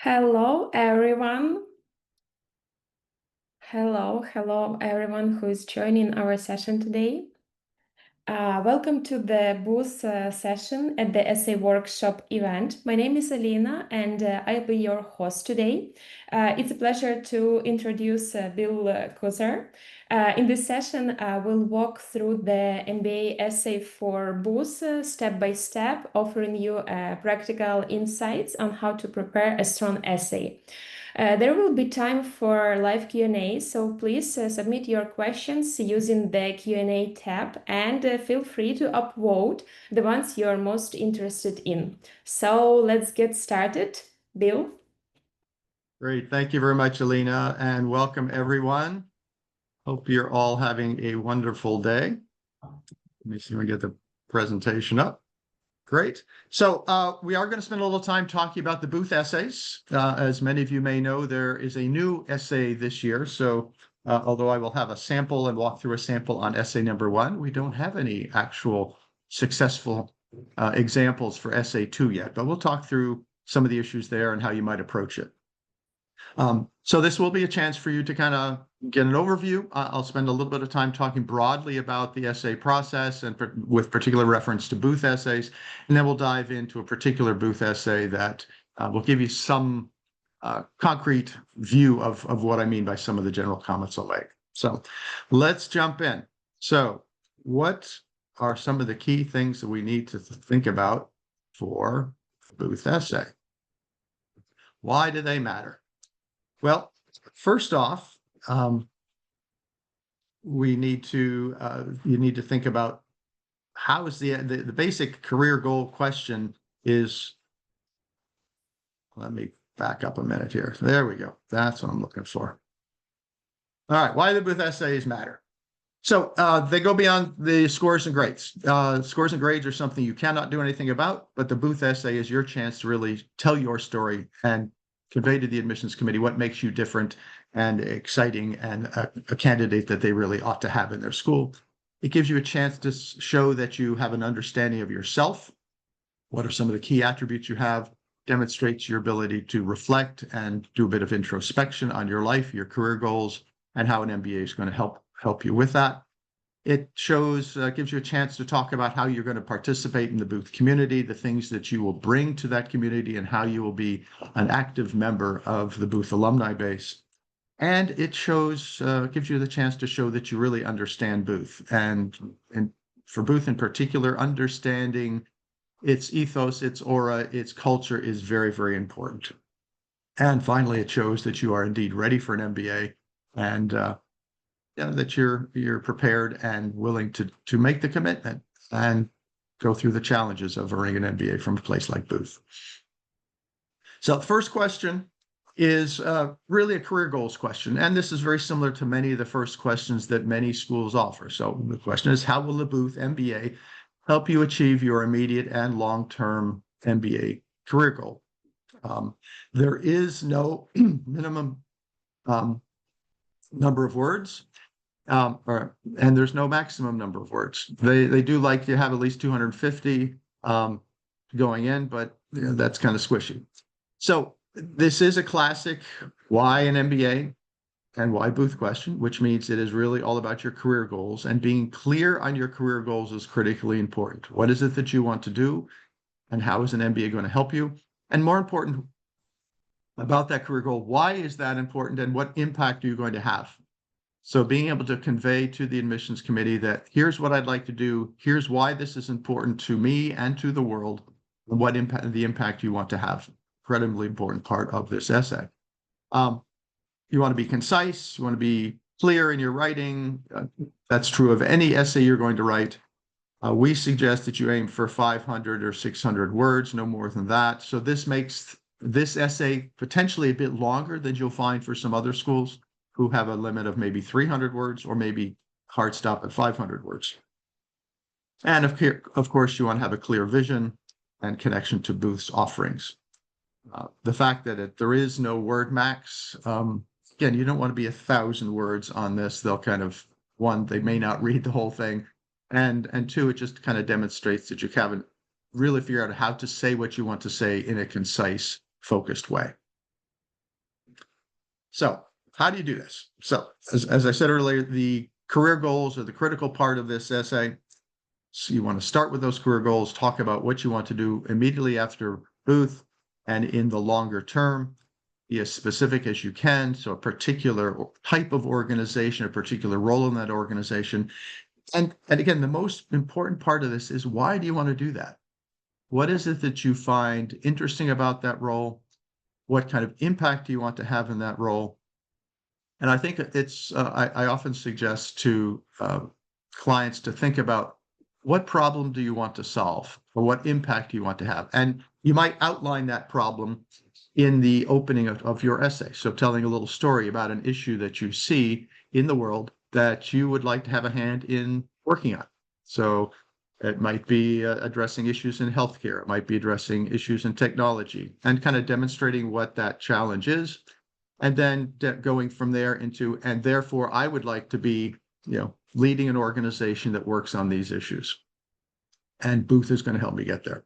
Hello, everyone. Hello, everyone who is joining our session today. Welcome to the booth session at the essay workshop event. My name is Alina, and I'll be your host today. It's a pleasure to introduce Bill Kuzer. In this session, we'll walk through the MBA essay for booth step by step, offering you practical insights on how to prepare a strong essay. There will be time for live Q&A, so please submit your questions using the Q&A tab and feel free to upvote the ones you're most interested in. So let's get started. Bill? Great. Thank you very much, Alina, and welcome everyone. Hope you're all having a wonderful day. Let me see if we get the presentation up. Great. So we are going to spend a little time talking about the Booth essays. As many of you may know, there is a new essay this year. So although I will have a sample and walk through a sample on essay number 1, we don't have any actual successful examples for essay 2 yet, but we'll talk through some of the issues there and how you might approach it. So this will be a chance for you to kind of get an overview. I'll spend a little bit of time talking broadly about the essay process and with particular reference to Booth essays, and then we'll dive into a particular Booth essay that will give you some concrete view of what I mean by some of the general comments I'll make. So let's jump in. So what are some of the key things that we need to think about for the Booth essay? Why do they matter? Well, first off, you need to think about how is the basic career goal question is. Let me back up a minute here. There we go. That's what I'm looking for. All right. Why do Booth essays matter? So they go beyond the scores and grades. Scores and grades are something you cannot do anything about, but the Booth essay is your chance to really tell your story and convey to the admissions committee what makes you different and exciting and a candidate that they really ought to have in their school. It gives you a chance to show that you have an understanding of yourself. What are some of the key attributes you have? Demonstrates your ability to reflect and do a bit of introspection on your life, your career goals, and how an MBA is going to help you with that. It shows, gives you a chance to talk about how you're going to participate in the Booth community, the things that you will bring to that community, and how you will be an active member of the Booth alumni base. And it shows, gives you the chance to show that you really understand Booth. And for Booth in particular, understanding its ethos, its aura, its culture is very, very important. And finally, it shows that you are indeed ready for an MBA and that you're prepared and willing to make the commitment and go through the challenges of earning an MBA from a place like Booth. So the first question is really a career goals question. And this is very similar to many of the first questions that many schools offer. So the question is, how will the Booth MBA help you achieve your immediate and long-term MBA career goal? There is no minimum number of words. And there's no maximum number of words. They do like to have at least 250 going in, but that's kind of squishy. So this is a classic why an MBA and why Booth question, which means it is really all about your career goals, and being clear on your career goals is critically important. What is it that you want to do, and how is an MBA going to help you? And more important about that career goal, why is that important, and what impact are you going to have? So being able to convey to the admissions committee that here's what I'd like to do, here's why this is important to me and to the world, and what the impact you want to have. Incredibly important part of this essay. You want to be concise, you want to be clear in your writing. That's true of any essay you're going to write. We suggest that you aim for 500 or 600 words, no more than that. So this makes this essay potentially a bit longer than you'll find for some other schools who have a limit of maybe 300 words or maybe hard stop at 500 words. And of course, you want to have a clear vision and connection to Booth's offerings. The fact that there is no word max, again, you don't want to be 1,000 words on this. They'll kind of, one, they may not read the whole thing. And two, it just kind of demonstrates that you haven't really figured out how to say what you want to say in a concise, focused way. So how do you do this? So as I said earlier, the career goals are the critical part of this essay. So you want to start with those career goals, talk about what you want to do immediately after Booth and in the longer term. Be as specific as you can. So a particular type of organization, a particular role in that organization. And again, the most important part of this is, why do you want to do that? What is it that you find interesting about that role? What kind of impact do you want to have in that role? And I think it's, I often suggest to clients to think about, what problem do you want to solve, or what impact do you want to have? And you might outline that problem in the opening of your essay. So telling a little story about an issue that you see in the world that you would like to have a hand in working on. So it might be addressing issues in healthcare. It might be addressing issues in technology, and kind of demonstrating what that challenge is. And then going from there into, and therefore I would like to be, leading an organization that works on these issues. And Booth is going to help me get there.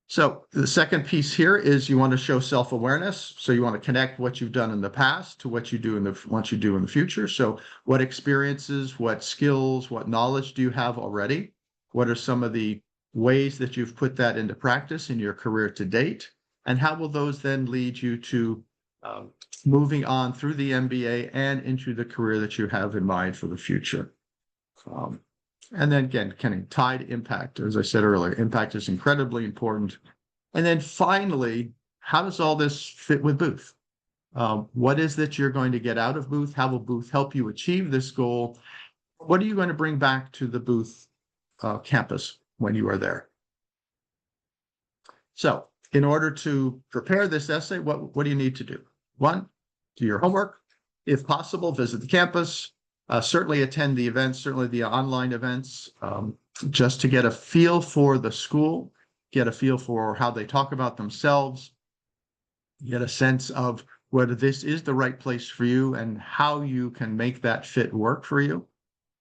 So the second piece here is, you want to show self-awareness. So you want to connect what you've done in the past to what you do in the future. So what experiences, what skills, what knowledge do you have already? What are some of the ways that you've put that into practice in your career to date? And how will those then lead you to moving on through the MBA and into the career that you have in mind for the future? And then again, kind of tied impact. As I said earlier, impact is incredibly important. And then finally, how does all this fit with Booth? What is that you're going to get out of Booth? How will Booth help you achieve this goal? What are you going to bring back to the Booth campus when you are there? So in order to prepare this essay, what do you need to do? One, do your homework. If possible, visit the campus. Certainly attend the events, certainly the online events, just to get a feel for the school, get a feel for how they talk about themselves, get a sense of whether this is the right place for you and how you can make that fit work for you.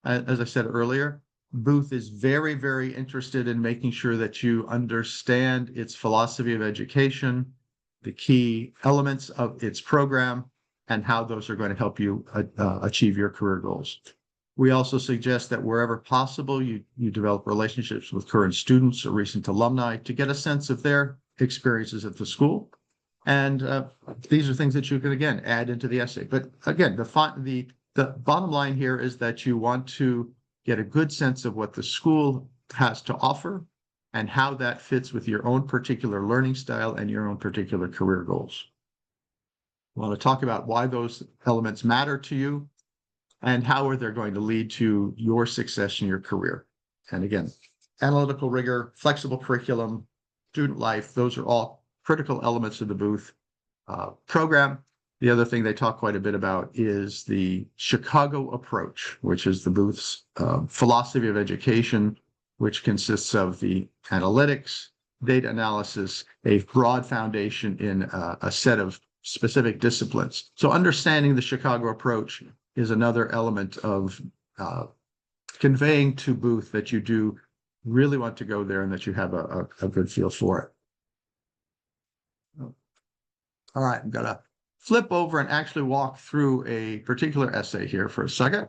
As I said earlier, Booth is very, very interested in making sure that you understand its philosophy of education, the key elements of its program, and how those are going to help you achieve your career goals. We also suggest that wherever possible, you develop relationships with current students or recent alumni to get a sense of their experiences at the school. And these are things that you can, again, add into the essay. But again, the bottom line here is that you want to get a good sense of what the school has to offer and how that fits with your own particular learning style and your own particular career goals. I want to talk about why those elements matter to you and how are they going to lead to your success in your career. And again, analytical rigor, flexible curriculum, student life, those are all critical elements of the Booth program. The other thing they talk quite a bit about is the Chicago approach, which is the Booth's philosophy of education, which consists of the analytics, data analysis, a broad foundation in a set of specific disciplines. So understanding the Chicago approach is another element of conveying to Booth that you do really want to go there and that you have a good feel for it. All right, I'm gonna flip over and actually walk through a particular essay here for a second.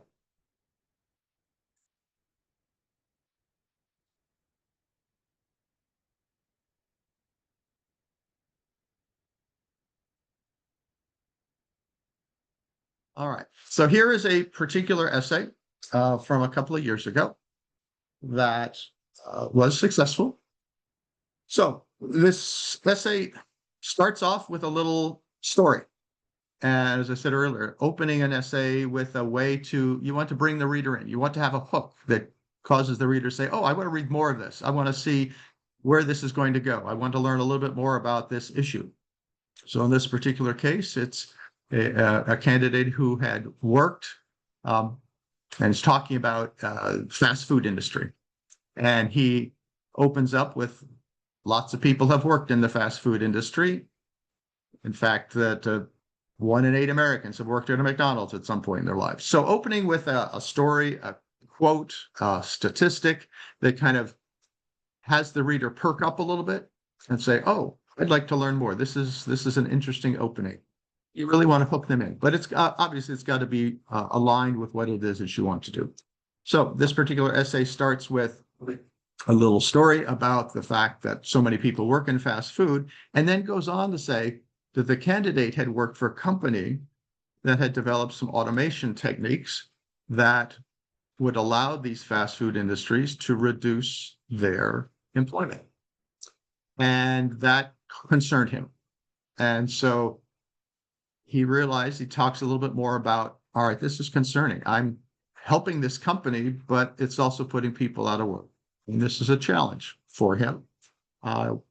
All right, so here is a particular essay from a couple of years ago that was successful. So this essay starts off with a little story. And as I said earlier, opening an essay with a way you want to bring the reader in. You want to have a hook that causes the reader to say, oh, I want to read more of this. I want to see where this is going to go. I want to learn a little bit more about this issue. So in this particular case, it's a candidate who had worked and is talking about fast food industry. And he opens up with, lots of people have worked in the fast food industry. In fact, that 1 in 8 Americans have worked at a McDonald's at some point in their lives. So opening with a story, a quote, a statistic that kind of has the reader perk up a little bit and say, oh, I'd like to learn more. This is an interesting opening. you really want to hook them in. But it's obviously it's got to be aligned with what it is that you want to do. So this particular essay starts with a little story about the fact that so many people work in fast food, and then goes on to say that the candidate had worked for a company that had developed some automation techniques that would allow these fast food industries to reduce their employment. And that concerned him. And so he realized, he talks a little bit more about, all right, this is concerning. I'm helping this company, but it's also putting people out of work. And this is a challenge for him. Kind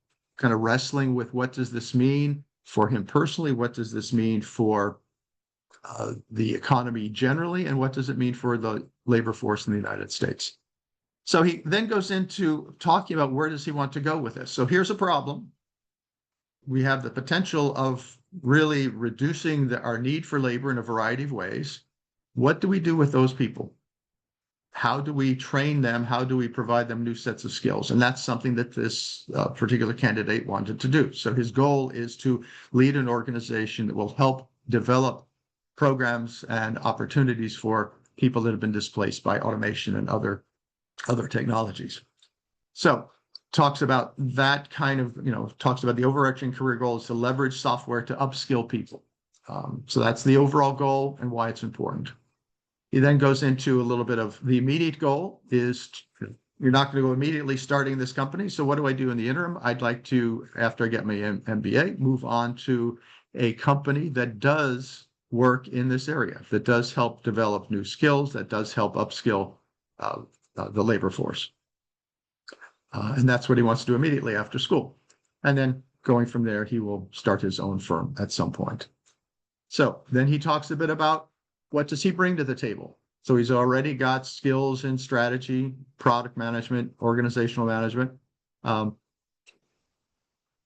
of wrestling with what does this mean for him personally? What does this mean for the economy generally? And what does it mean for the labor force in the United States? So he then goes into talking about where does he want to go with this. So here's a problem. We have the potential of really reducing our need for labor in a variety of ways. What do we do with those people? How do we train them? How do we provide them new sets of skills? And that's something that this particular candidate wanted to do. So his goal is to lead an organization that will help develop programs and opportunities for people that have been displaced by automation and other technologies. So talks about that kind of, talks about the overarching career goal is to leverage software to upskill people. So that's the overall goal and why it's important. He then goes into a little bit of the immediate goal is you're not going to go immediately starting this company. So what do I do in the interim? I'd like to, after I get my MBA, move on to a company that does work in this area, that does help develop new skills, that does help upskill the labor force. And that's what he wants to do immediately after school. And then going from there, he will start his own firm at some point. So then he talks a bit about what does he bring to the table? So he's already got skills in strategy, product management, organizational management,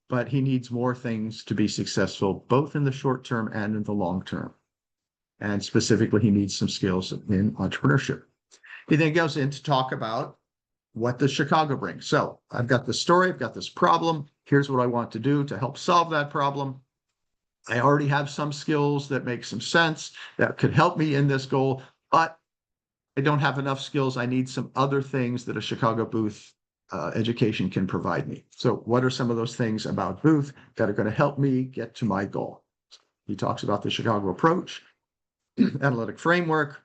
but he needs more things to be successful, both in the short term and in the long term. And specifically, he needs some skills in entrepreneurship. He then goes in to talk about what does Chicago bring? So I've got this story, I've got this problem. Here's what I want to do to help solve that problem. I already have some skills that make some sense that could help me in this goal, but I don't have enough skills. I need some other things that a Chicago Booth education can provide me. So what are some of those things about Booth that are going to help me get to my goal? He talks about the Chicago approach, analytic framework,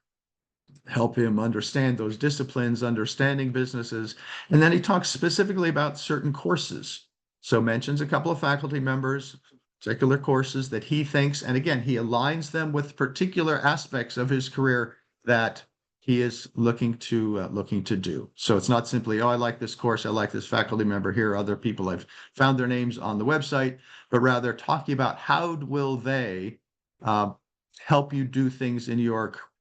help him understand those disciplines, understanding businesses. And then he talks specifically about certain courses. So mentions a couple of faculty members, particular courses that he thinks, and again, he aligns them with particular aspects of his career that he is looking to do. So it's not simply, oh, I like this course, I like this faculty member, here are other people, I've found their names on the website, but rather talking about how will they help you do things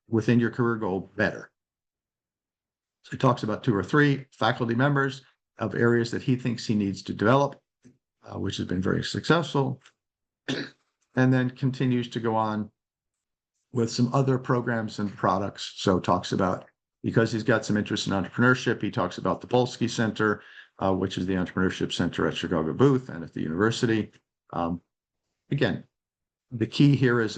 within your career goal better. So he talks about 2 or 3 faculty members of areas that he thinks he needs to develop, which has been very successful. And then continues to go on with some other programs and products. So talks about, because he's got some interest in entrepreneurship, he talks about the Polsky Center, which is the entrepreneurship center at Chicago Booth and at the university. Again, the key here is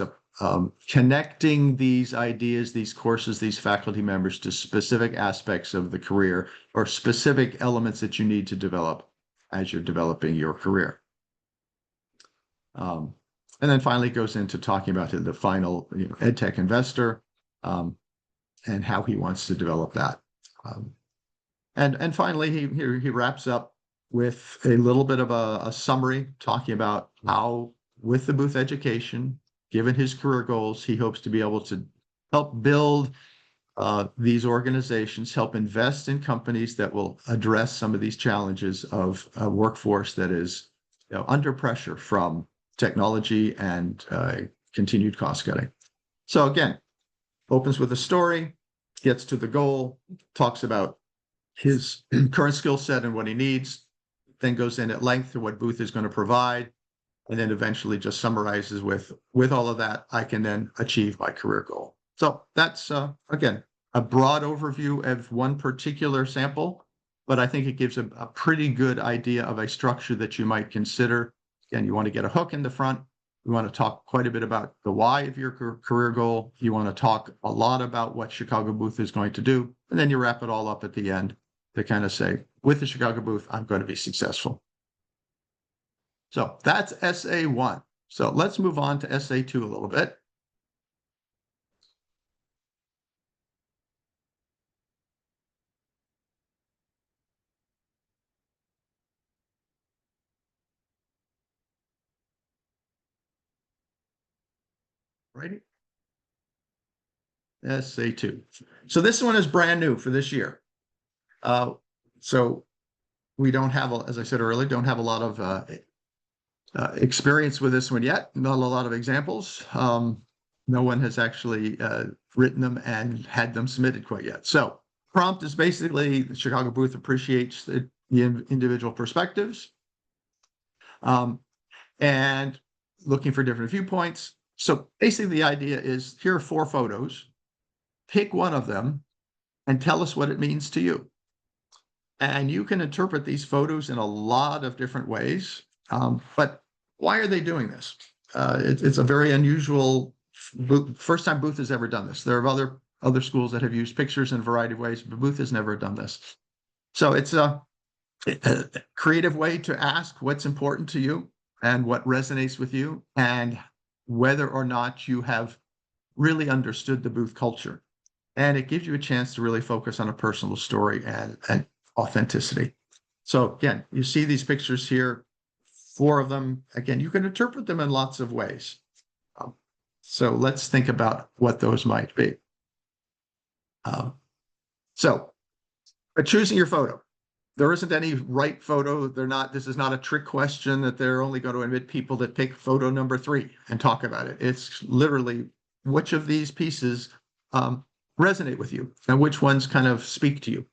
connecting these ideas, these courses, these faculty members to specific aspects of the career or specific elements that you need to develop as you're developing your career. And then finally goes into talking about the final EdTech investor and how he wants to develop that. And finally, he wraps up with a little bit of a summary talking about how, with the Booth education, given his career goals, he hopes to be able to help build these organizations, help invest in companies that will address some of these challenges of a workforce that is under pressure from technology and continued cost cutting. So again, opens with a story, gets to the goal, talks about his current skill set and what he needs, then goes in at length to what Booth is going to provide, and then eventually just summarizes with all of that, I can then achieve my career goal. So that's, again, a broad overview of one particular sample, but I think it gives a pretty good idea of a structure that you might consider. Again, you want to get a hook in the front, You want to talk quite a bit about the why of your career goal. You want to talk a lot about what Chicago Booth is going to do. And then you wrap it all up at the end to kind of say, with the Chicago Booth, I'm going to be successful. So that's essay 1. So let's move on to essay 2 a little bit. Right? Essay 2. So this one is brand new for this year. So we don't have, as I said earlier, don't have a lot of experience with this one yet. Not a lot of examples. No one has actually written them and had them submitted quite yet. So prompt is basically the Chicago Booth appreciates the individual perspectives and looking for different viewpoints. So basically the idea is here are 4 photos. Pick one of them and tell us what it means to you. And you can interpret these photos in a lot of different ways. But why are they doing this? It's a very unusual, first time Booth has ever done this. There are other schools that have used pictures in a variety of ways, but Booth has never done this. So it's a creative way to ask what's important to you and what resonates with you and whether or not you have really understood the Booth culture. And it gives you a chance to really focus on a personal story and authenticity. So again, you see these pictures here, 4 of them. Again, you can interpret them in lots of ways. So let's think about what those might be. So choosing your photo. There isn't any right photo. This is not a trick question that they're only going to admit people that pick photo number 3 and talk about it. It's literally which of these pieces resonate with you and which ones kind of speak to you.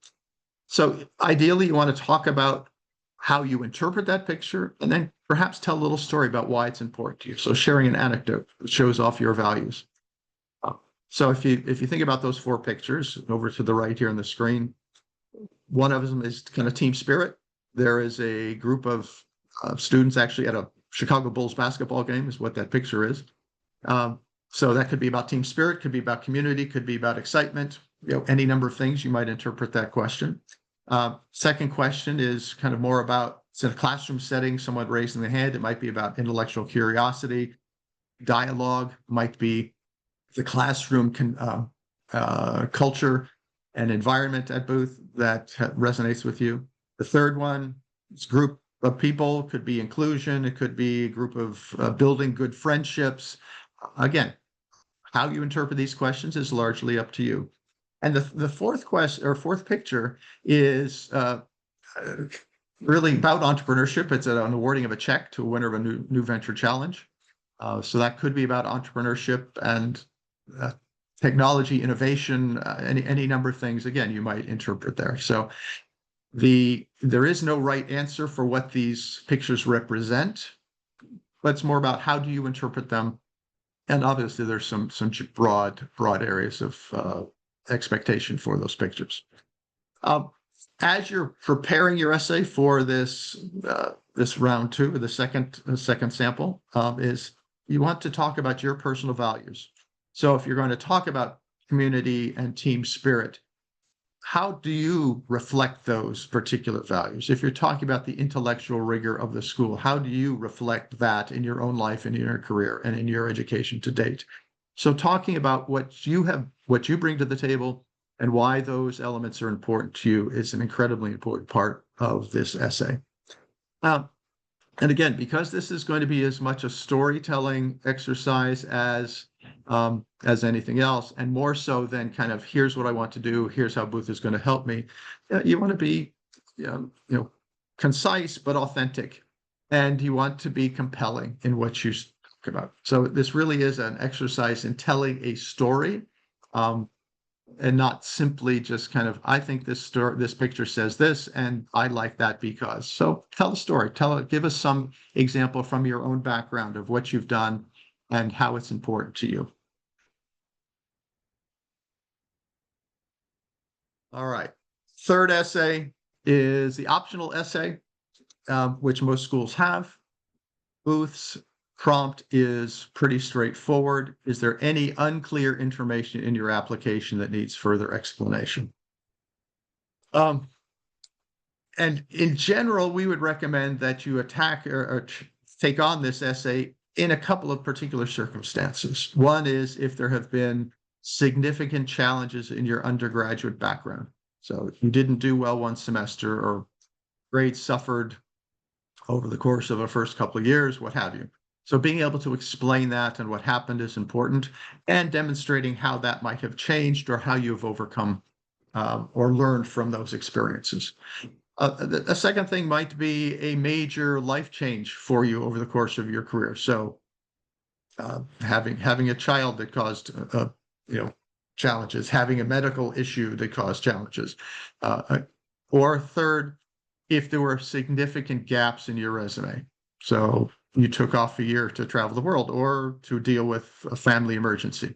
So ideally, you want to talk about how you interpret that picture and then perhaps tell a little story about why it's important to you. So sharing an anecdote that shows off your values. So if you think about those 4 pictures over to the right here on the screen, one of them is kind of team spirit. There is a group of students actually at a Chicago Bulls basketball game is what that picture is. So that could be about team spirit, could be about community, could be about excitement, any number of things you might interpret that question. Second question is kind of more about, it's in a classroom setting, someone raising the hand. It might be about intellectual curiosity. Dialogue might be the classroom culture and environment at Booth that resonates with you. The third one is group of people, could be inclusion. It could be a group of building good friendships. Again, how you interpret these questions is largely up to you. And the fourth question or fourth picture is really about entrepreneurship. It's an awarding of a check to a winner of a new venture challenge. So that could be about entrepreneurship and technology, innovation, any number of things. Again, you might interpret there. So there is no right answer for what these pictures represent, but it's more about how do you interpret them. And obviously, there's some broad areas of expectation for those pictures. As you're preparing your essay for this round 2, or the second sample, is you want to talk about your personal values. So if you're going to talk about community and team spirit, how do you reflect those particular values? If you're talking about the intellectual rigor of the school, how do you reflect that in your own life and in your career and in your education to date? So talking about what you bring to the table and why those elements are important to you is an incredibly important part of this essay. And again, because this is going to be as much a storytelling exercise as anything else, and more so than kind of here's what I want to do, here's how Booth is going to help me. You want to be, concise but authentic, and you want to be compelling in what you talk about. So this really is an exercise in telling a story, and not simply just kind of, I think this picture says this, and I like that because. So tell the story. Give us some example from your own background of what you've done and how it's important to you. All right. Third essay is the optional essay, which most schools have. Booth's prompt is pretty straightforward. Is there any unclear information in your application that needs further explanation? And in general, we would recommend that you attack or take on this essay in a couple of particular circumstances. One is if there have been significant challenges in your undergraduate background. So if you didn't do well one semester or grades suffered over the course of a first couple of years, what have you. So being able to explain that and what happened is important, and demonstrating how that might have changed or how you've overcome or learned from those experiences. A second thing might be a major life change for you over the course of your career. So having a child that caused challenges, having a medical issue that caused challenges, or third, if there were significant gaps in your resume. So you took off a year to travel the world or to deal with a family emergency.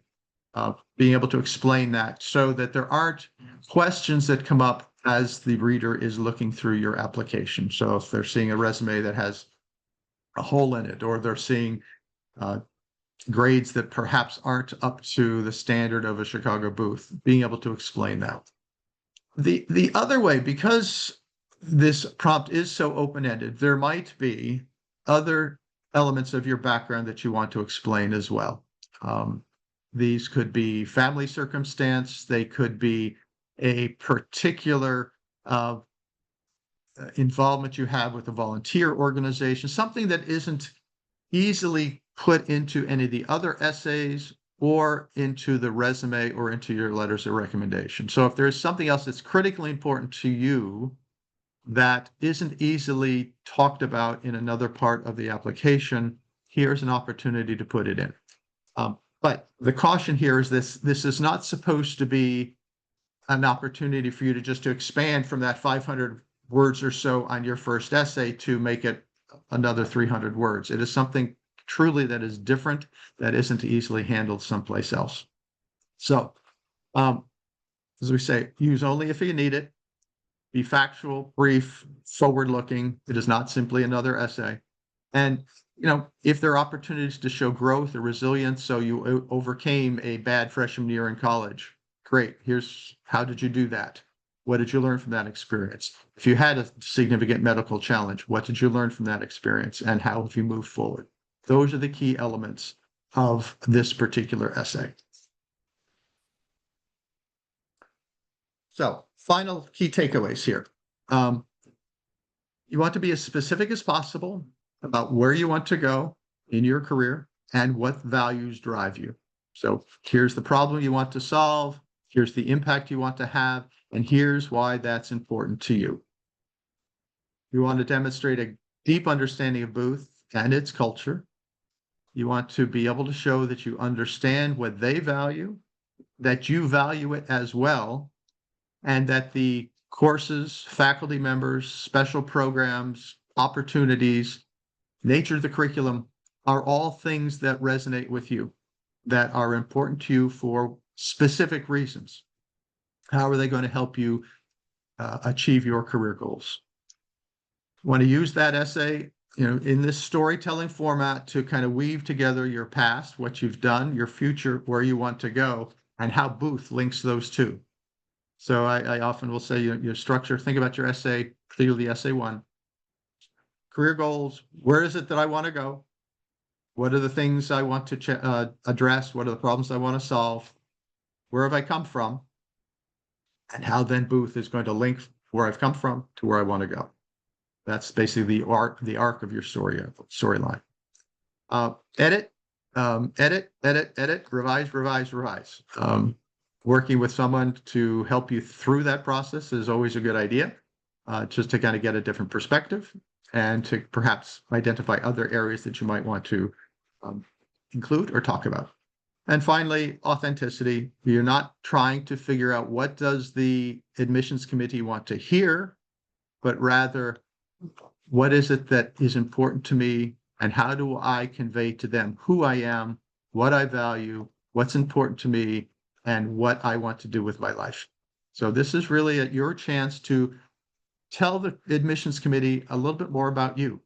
Being able to explain that so that there aren't questions that come up as the reader is looking through your application. So if they're seeing a resume that has a hole in it, or they're seeing grades that perhaps aren't up to the standard of a Chicago Booth, being able to explain that. The other way, because this prompt is so open-ended, there might be other elements of your background that you want to explain as well. These could be family circumstance, they could be a particular involvement you have with a volunteer organization, something that isn't easily put into any of the other essays or into the resume or into your letters of recommendation. So if there's something else that's critically important to you that isn't easily talked about in another part of the application, here's an opportunity to put it in. But the caution here is this is not supposed to be an opportunity for you to just to expand from that 500 words or so on your first essay to make it another 300 words. It is something truly that is different, that isn't easily handled someplace else. So, as we say, use only if you need it. Be factual, brief, forward-looking. It is not simply another essay. And if there are opportunities to show growth or resilience, so you overcame a bad freshman year in college, great. Here's how did you do that? What did you learn from that experience? If you had a significant medical challenge, what did you learn from that experience, and how have you moved forward? Those are the key elements of this particular essay. So, final key takeaways here. You want to be as specific as possible about where you want to go in your career and what values drive you. So here's the problem you want to solve, here's the impact you want to have, and here's why that's important to you. You want to demonstrate a deep understanding of Booth and its culture. You want to be able to show that you understand what they value, that you value it as well, and that the courses, faculty members, special programs, opportunities, nature of the curriculum are all things that resonate with you, that are important to you for specific reasons. How are they going to help you achieve your career goals? Want to use that essay, in this storytelling format to kind of weave together your past, what you've done, your future, where you want to go, and how Booth links those two. So I often will say your structure, think about your essay, particularly essay one. Career goals, where is it that I want to go? What are the things I want to address? What are the problems I want to solve? Where have I come from? And how then Booth is going to link where I've come from to where I want to go. That's basically the arc of your storyline. Edit, revise. Working with someone to help you through that process is always a good idea, just to kind of get a different perspective and to perhaps identify other areas that you might want to include or talk about. And finally, authenticity. You're not trying to figure out what does the admissions committee want to hear, but rather what is it that is important to me and how do I convey to them who I am, what I value, what's important to me, and what I want to do with my life. So this is really your chance to tell the admissions committee a little bit more about you.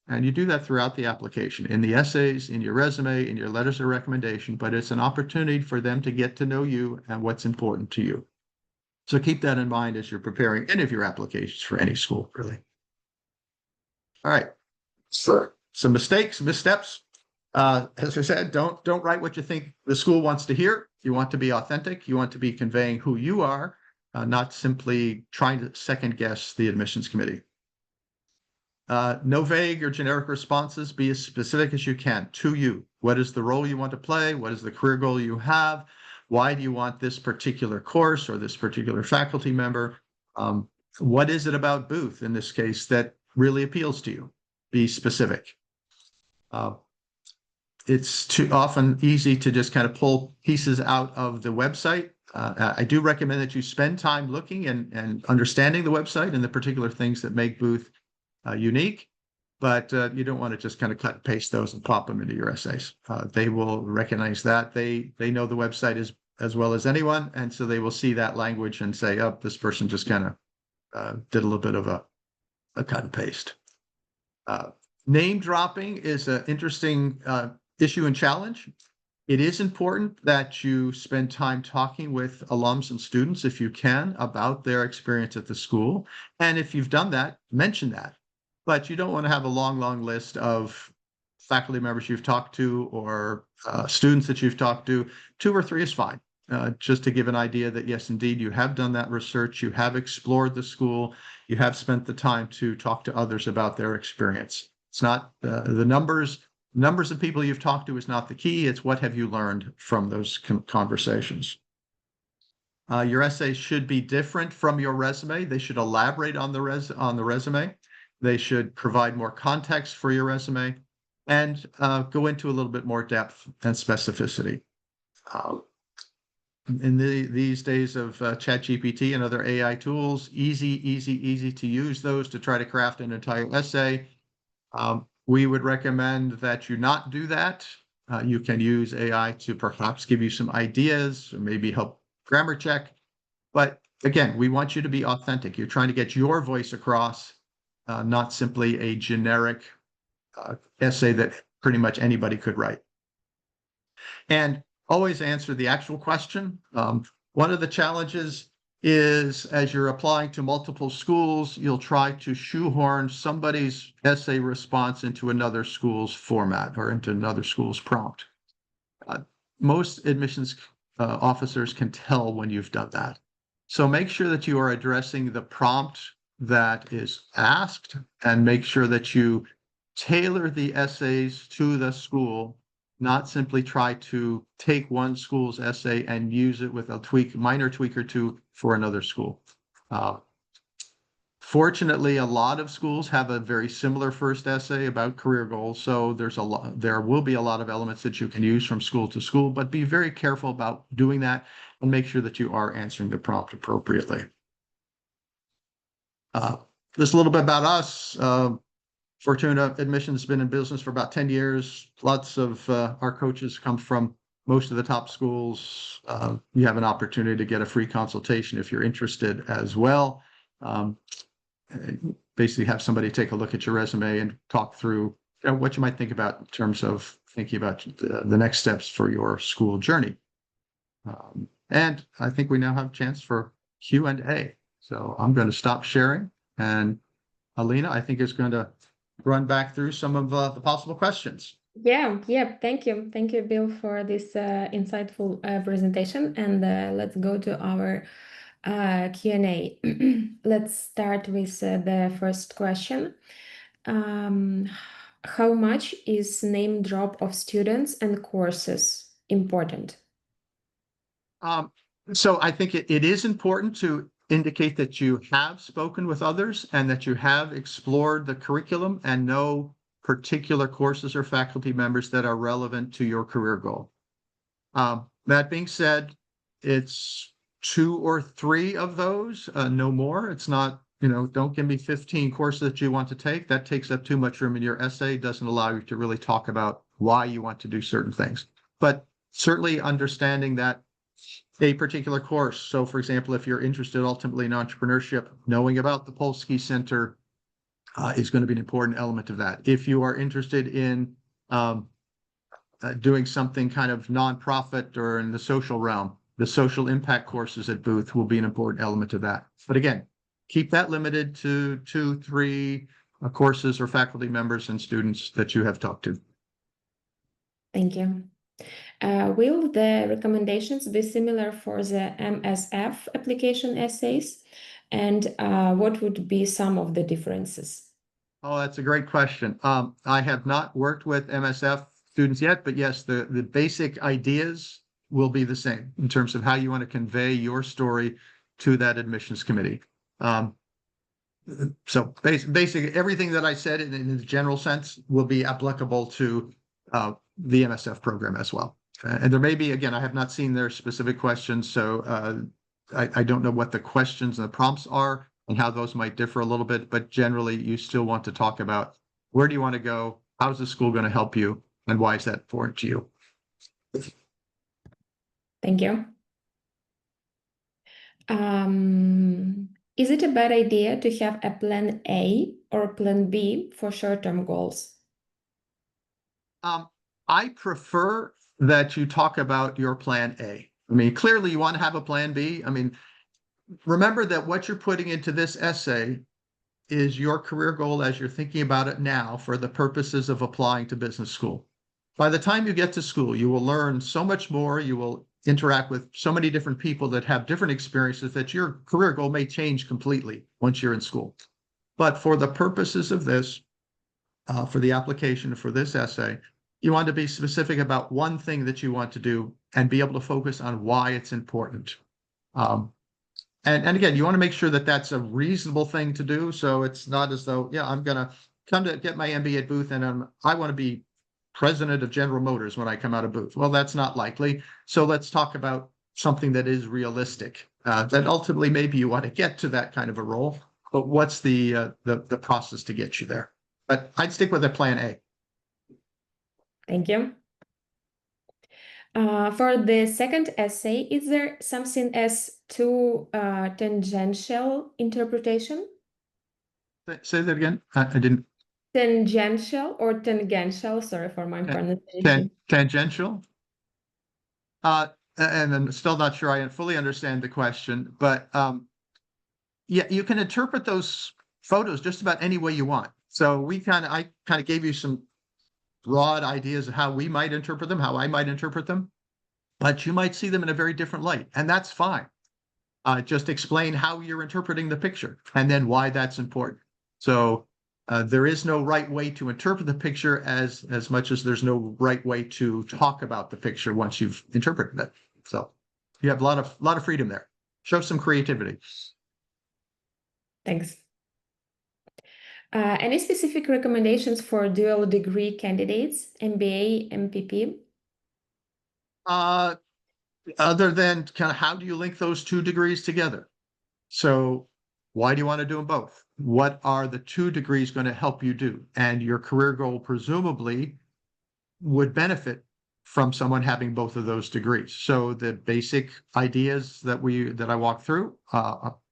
And you do that throughout the application, in the essays, in your resume, in your letters of recommendation, but it's an opportunity for them to get to know you and what's important to you. So keep that in mind as you're preparing any of your applications for any school, really. All right. So some mistakes, missteps. As I said, don't write what you think the school wants to hear. You want to be authentic. You want to be conveying who you are, not simply trying to second guess the admissions committee. No vague or generic responses. Be as specific as you can to you. What is the role you want to play? What is the career goal you have? Why do you want this particular course or this particular faculty member? What is it about Booth, in this case, that really appeals to you? Be specific. It's too often easy to just kind of pull pieces out of the website. I do recommend that you spend time looking and understanding the website and the particular things that make Booth unique, but you don't want to just kind of cut and paste those and pop them into your essays. They will recognize that. They know the website as well as anyone, and so they will see that language and say, oh, this person just kind of did a little bit of a cut and paste. Name dropping is an interesting issue and challenge. It is important that you spend time talking with alums and students, if you can, about their experience at the school. And if you've done that, mention that. But you don't want to have a long list of faculty members you've talked to or students that you've talked to. 2 or 3 is fine, just to give an idea that, yes, indeed, you have done that research, you have explored the school, you have spent the time to talk to others about their experience. It's not the numbers of people you've talked to is not the key. It's what have you learned from those conversations. Your essays should be different from your resume. They should elaborate on the resume. They should provide more context for your resume and go into a little bit more depth and specificity. In these days of ChatGPT and other AI tools, easy to use those to try to craft an entire essay. We would recommend that you not do that. You can use AI to perhaps give you some ideas, or maybe help grammar check. But again, we want you to be authentic. You're trying to get your voice across, not simply a generic essay that pretty much anybody could write. And always answer the actual question. One of the challenges is, as you're applying to multiple schools, you'll try to shoehorn somebody's essay response into another school's format or into another school's prompt. Most admissions officers can tell when you've done that. So make sure that you are addressing the prompt that is asked, and make sure that you tailor the essays to the school, not simply try to take one school's essay and use it with a minor tweak or two for another school. Fortunately, a lot of schools have a very similar first essay about career goals, so there will be a lot of elements that you can use from school to school, but be very careful about doing that and make sure that you are answering the prompt appropriately. Just a little bit about us. Fortuna Admissions has been in business for about 10 years. Lots of our coaches come from most of the top schools. You have an opportunity to get a free consultation if you're interested as well. Basically have somebody take a look at your resume and talk through what you might think about in terms of thinking about the next steps for your school journey. And I think we now have a chance for Q&A. So I'm going to stop sharing, and Alina, I think, is going to run back through some of the possible questions. Yeah. Thank you, Bill, for this insightful presentation. And let's go to our Q&A. Let's start with the first question. How much is name drop of students and courses important? So I think it is important to indicate that you have spoken with others and that you have explored the curriculum and know particular courses or faculty members that are relevant to your career goal. That being said, it's 2 or 3 of those, no more. It's not, don't give me 15 courses that you want to take. That takes up too much room in your essay, doesn't allow you to really talk about why you want to do certain things. But certainly understanding that a particular course. So for example, if you're interested ultimately in entrepreneurship, knowing about the Polsky Center is going to be an important element of that. If you are interested in doing something kind of nonprofit or in the social realm, the social impact courses at Booth will be an important element of that. But again, keep that limited to 2, 3 courses or faculty members and students that you have talked to. Thank you. Will the recommendations be similar for the MSF application essays? And what would be some of the differences? Oh, that's a great question. I have not worked with MSF students yet, but yes, the basic ideas will be the same in terms of how you want to convey your story to that admissions committee. So basically, everything that I said in the general sense will be applicable to the MSF program as well. And there may be, again, I have not seen their specific questions, so I don't know what the questions and the prompts are and how those might differ a little bit, but generally you still want to talk about where do you want to go, how's the school going to help you, and why is that important to you? Thank you. Is it a bad idea to have a plan A or plan B for short-term goals? I prefer that you talk about your plan A. I mean, clearly you want to have a plan B. I mean, remember that what you're putting into this essay is your career goal as you're thinking about it now for the purposes of applying to business school. By the time you get to school, you will learn so much more. You will interact with so many different people that have different experiences that your career goal may change completely once you're in school. But for the purposes of this, for the application for this essay, you want to be specific about one thing that you want to do and be able to focus on why it's important. And again, you want to make sure that that's a reasonable thing to do. So it's not as though, yeah, I'm going to come to get my MBA at Booth and I want to be president of General Motors when I come out of Booth. Well, that's not likely. So let's talk about something that is realistic. That ultimately maybe you want to get to that kind of a role, but what's the process to get you there? But I'd stick with a plan A. Thank you. For the second essay, is there something as too tangential interpretation? Say that again. I didn't. Tangential or tangential? Sorry for my pronunciation. Tangential. And I'm still not sure I fully understand the question, but yeah, you can interpret those photos just about any way you want. So I kind of gave you some broad ideas of how we might interpret them, how I might interpret them, but you might see them in a very different light, and that's fine. Just explain how you're interpreting the picture and then why that's important. So there is no right way to interpret the picture as much as there's no right way to talk about the picture once you've interpreted it. So you have a lot of freedom there. Show some creativity. Thanks. Any specific recommendations for dual degree candidates, MBA, MPP? Other than kind of how do you link those 2 degrees together? So why do you want to do them both? What are the 2 degrees going to help you do? And your career goal presumably would benefit from someone having both of those degrees. So the basic ideas that I walk through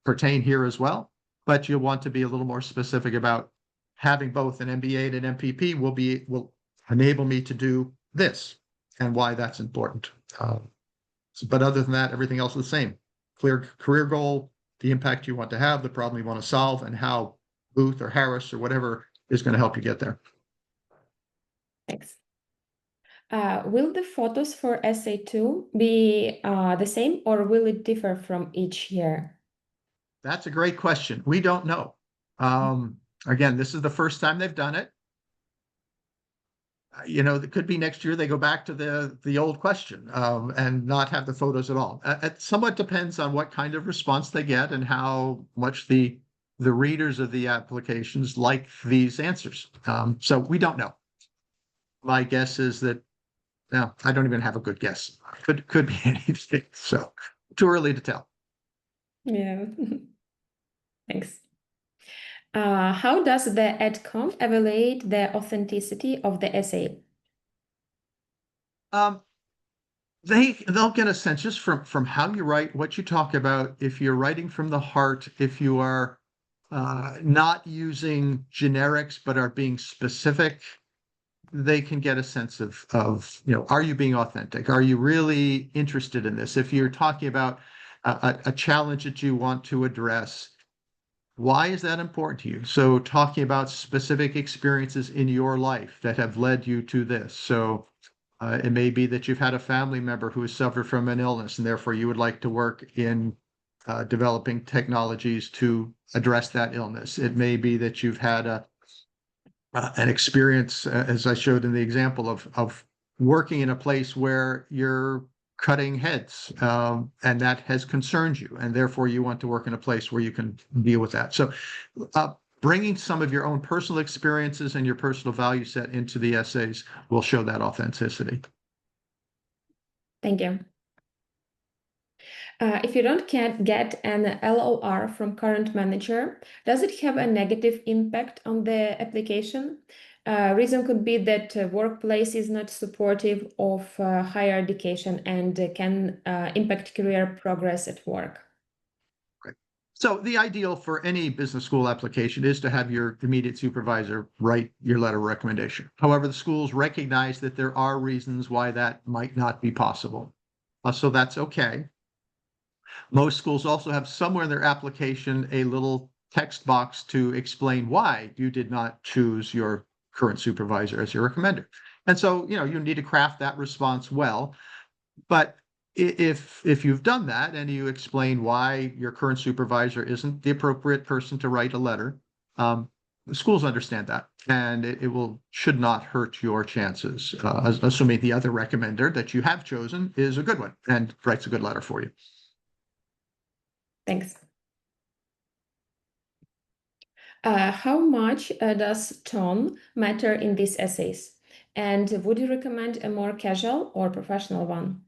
pertain here as well, but you'll want to be a little more specific about having both an MBA and an MPP will enable me to do this and why that's important. But other than that, everything else is the same. Clear career goal, the impact you want to have, the problem you want to solve, and how Booth or Harris or whatever is going to help you get there. Thanks. Will the photos for essay 2 be the same or will it differ from each year? That's a great question. We don't know. Again, this is the first time they've done it. It could be next year they go back to the old question and not have the photos at all. It somewhat depends on what kind of response they get and how much the readers of the applications like these answers. So we don't know. My guess is that no, I don't even have a good guess. Could be anything. So too early to tell. Yeah. Thanks. How does the adcom evaluate the authenticity of the essay? They'll get a sense just from how you write, what you talk about, if you're writing from the heart, if you are not using generics, but are being specific, they can get a sense of, are you being authentic? Are you really interested in this? If you're talking about a challenge that you want to address, why is that important to you? So talking about specific experiences in your life that have led you to this. So it may be that you've had a family member who has suffered from an illness, and therefore you would like to work in developing technologies to address that illness. It may be that you've had an experience, as I showed in the example of working in a place where you're cutting heads, and that has concerned you, and therefore you want to work in a place where you can deal with that. So bringing some of your own personal experiences and your personal value set into the essays will show that authenticity. Thank you. If you don't get an LOR from current manager, does it have a negative impact on the application? Reason could be that workplace is not supportive of higher education and can impact career progress at work. Right. So the ideal for any business school application is to have your immediate supervisor write your letter of recommendation. However, the schools recognize that there are reasons why that might not be possible. So that's okay. Most schools also have somewhere in their application a little text box to explain why you did not choose your current supervisor as your recommender. And so, you need to craft that response well. But if you've done that and you explain why your current supervisor isn't the appropriate person to write a letter, the schools understand that, and it should not hurt your chances, assuming the other recommender that you have chosen is a good one and writes a good letter for you. Thanks. How much does tone matter in these essays? And would you recommend a more casual or professional one?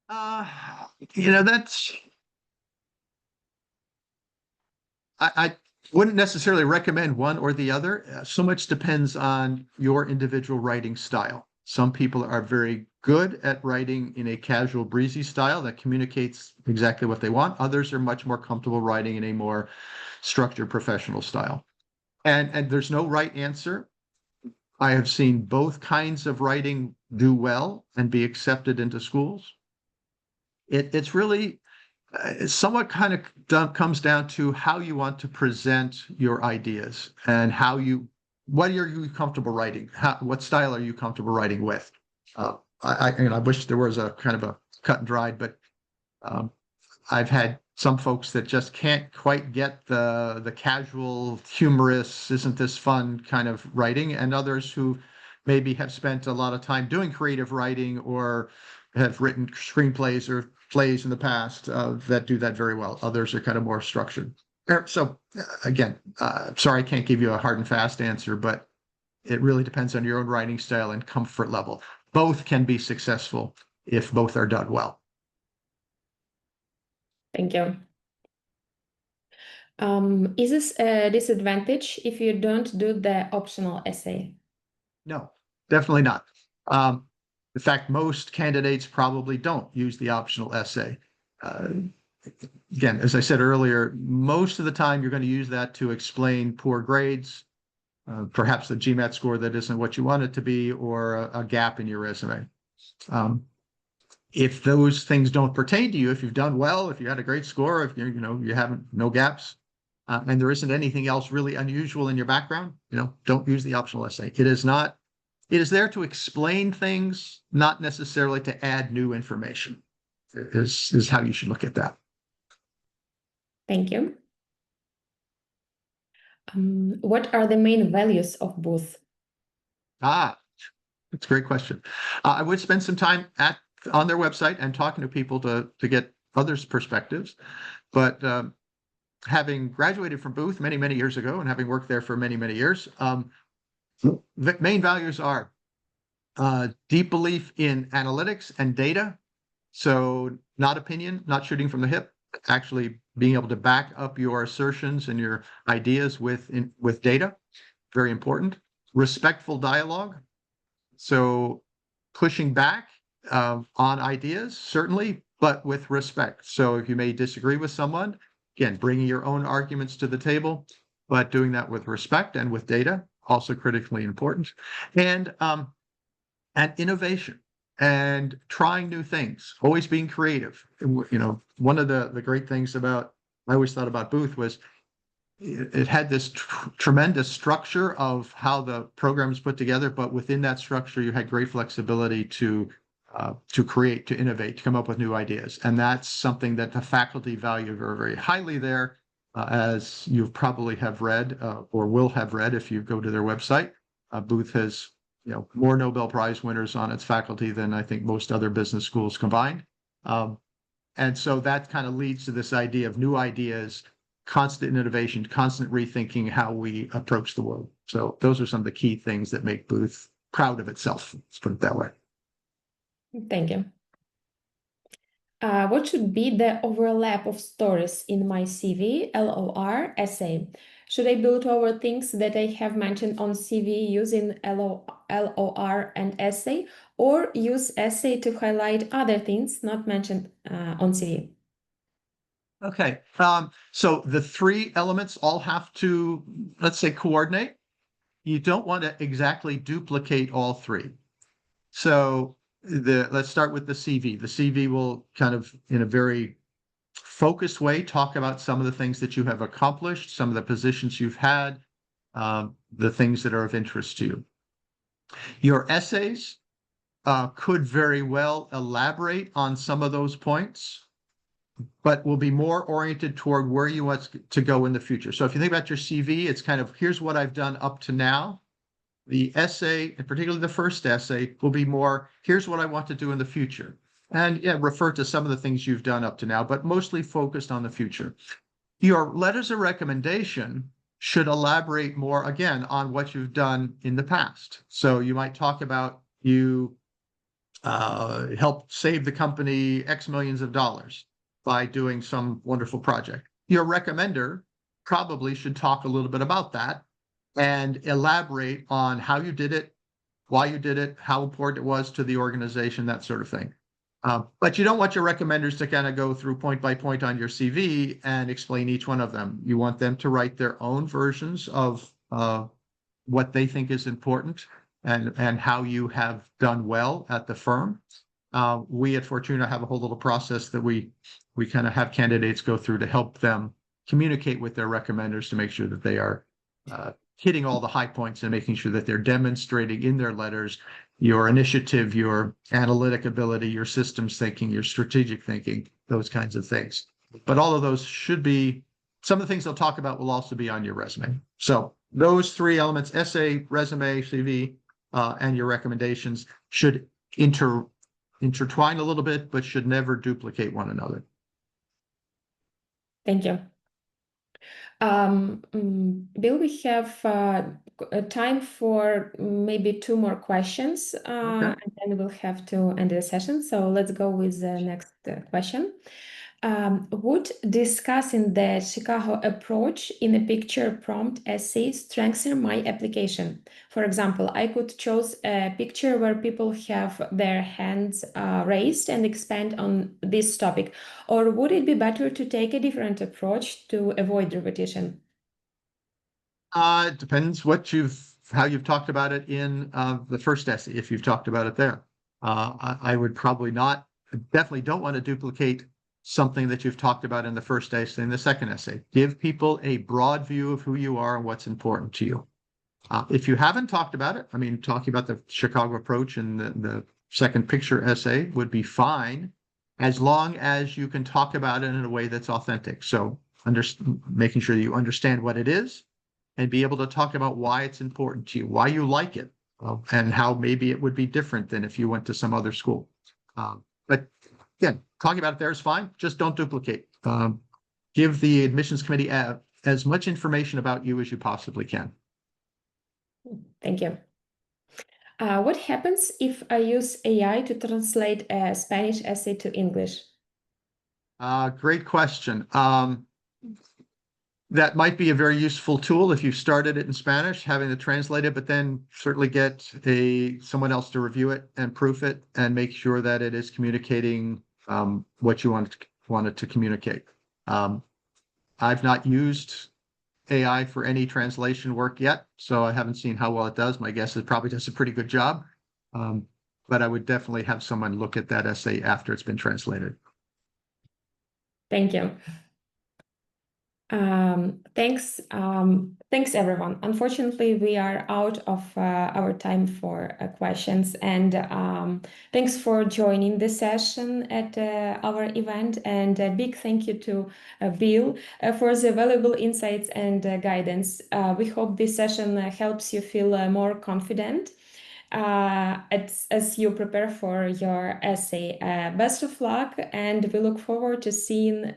That's I wouldn't necessarily recommend one or the other. So much depends on your individual writing style. Some people are very good at writing in a casual, breezy style that communicates exactly what they want. Others are much more comfortable writing in a more structured, professional style. And there's no right answer. I have seen both kinds of writing do well and be accepted into schools. It's really somewhat kind of comes down to how you want to present your ideas and what are you comfortable writing? What style are you comfortable writing with? I wish there was a kind of a cut and dried, but I've had some folks that just can't quite get the casual, humorous, isn't this fun kind of writing, and others who maybe have spent a lot of time doing creative writing or have written screenplays or plays in the past that do that very well. Others are kind of more structured. So again, sorry, I can't give you a hard and fast answer, but it really depends on your own writing style and comfort level. Both can be successful if both are done well. Thank you. Is this a disadvantage if you don't do the optional essay? No, definitely not. In fact, most candidates probably don't use the optional essay. Again, as I said earlier, most of the time you're going to use that to explain poor grades, perhaps the GMAT score that isn't what you want it to be, or a gap in your resume. If those things don't pertain to you, if you've done well, if you had a great score, if you haven't, no gaps, and there isn't anything else really unusual in your background, don't use the optional essay. It is there to explain things, not necessarily to add new information, is how you should look at that. Thank you. What are the main values of Booth? That's a great question. I would spend some time on their website and talking to people to get others' perspectives. But having graduated from Booth many, many years ago and having worked there for many, many years, the main values are deep belief in analytics and data. So not opinion, not shooting from the hip, actually being able to back up your assertions and your ideas with data. Very important. Respectful dialogue. So pushing back on ideas, certainly, but with respect. So if you may disagree with someone, again, bringing your own arguments to the table, but doing that with respect and with data, also critically important. And innovation and trying new things, always being creative. One of the great things about, I always thought about Booth was it had this tremendous structure of how the program is put together, but within that structure, you had great flexibility to create, to innovate, to come up with new ideas. And that's something that the faculty value very, very highly there, as you probably have read or will have read if you go to their website. Booth has more Nobel Prize winners on its faculty than I think most other business schools combined. And so that kind of leads to this idea of new ideas, constant innovation, constant rethinking how we approach the world. So those are some of the key things that make Booth proud of itself. Let's put it that way. Thank you. What should be the overlap of stories in my CV, LOR, essay? Should I build over things that I have mentioned on CV using LOR and essay, or use essay to highlight other things not mentioned on CV? Okay, so the three elements all have to, let's say, coordinate. You don't want to exactly duplicate all three. So let's start with the CV. The CV will kind of, in a very focused way, talk about some of the things that you have accomplished, some of the positions you've had, the things that are of interest to you. Your essays could very well elaborate on some of those points, but will be more oriented toward where you want to go in the future. So if you think about your CV, it's kind of, here's what I've done up to now. The essay, and particularly the first essay, will be more, here's what I want to do in the future. And yeah, refer to some of the things you've done up to now, but mostly focused on the future. Your letters of recommendation should elaborate more, again, on what you've done in the past. So you might talk about you helped save the company X millions of dollars by doing some wonderful project. Your recommender probably should talk a little bit about that and elaborate on how you did it, why you did it, how important it was to the organization, that sort of thing. But you don't want your recommenders to kind of go through point by point on your CV and explain each one of them. You want them to write their own versions of what they think is important and how you have done well at the firm. We at Fortuna have a whole little process that we kind of have candidates go through to help them communicate with their recommenders to make sure that they are hitting all the high points and making sure that they're demonstrating in their letters your initiative, your analytic ability, your systems thinking, your strategic thinking, those kinds of things. But all of those should be, some of the things they'll talk about will also be on your resume. So those three elements, essay, resume, CV, and your recommendations should intertwine a little bit, but should never duplicate one another. Thank you. Bill, we have time for maybe two more questions, Okay. and then we'll have to end the session. So let's go with the next question. Would discussing the Chicago approach in a picture prompt essay strengthen my application? For example, I could choose a picture where people have their hands raised and expand on this topic, or would it be better to take a different approach to avoid repetition? It depends how you've talked about it in the first essay, if you've talked about it there. I would probably not, definitely don't want to duplicate something that you've talked about in the first essay and the second essay. Give people a broad view of who you are and what's important to you. If you haven't talked about it, I mean, talking about the Chicago approach and the second picture essay would be fine, as long as you can talk about it in a way that's authentic. So making sure you understand what it is and be able to talk about why it's important to you, why you like it, and how maybe it would be different than if you went to some other school. But again, talking about it there is fine. Just don't duplicate. Give the admissions committee as much information about you as you possibly can. Thank you. What happens if I use AI to translate a Spanish essay to English? Great question. That might be a very useful tool if you've started it in Spanish, having to translate it, but then certainly get someone else to review it and proof it and make sure that it is communicating what you want it to communicate. I've not used AI for any translation work yet, so I haven't seen how well it does. My guess is it probably does a pretty good job. But I would definitely have someone look at that essay after it's been translated. Thank you. Thanks everyone. Unfortunately, we are out of our time for questions, and thanks for joining the session at our event, and a big thank you to Bill for the valuable insights and guidance. We hope this session helps you feel more confident as you prepare for your essay. Best of luck, and we look forward to seeing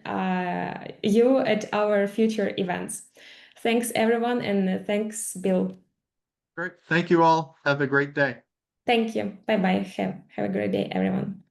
you at our future events. Thanks, everyone, and thanks, Bill. Great. Thank you all. Have a great day. Thank you. Bye-bye. Have a great day, everyone.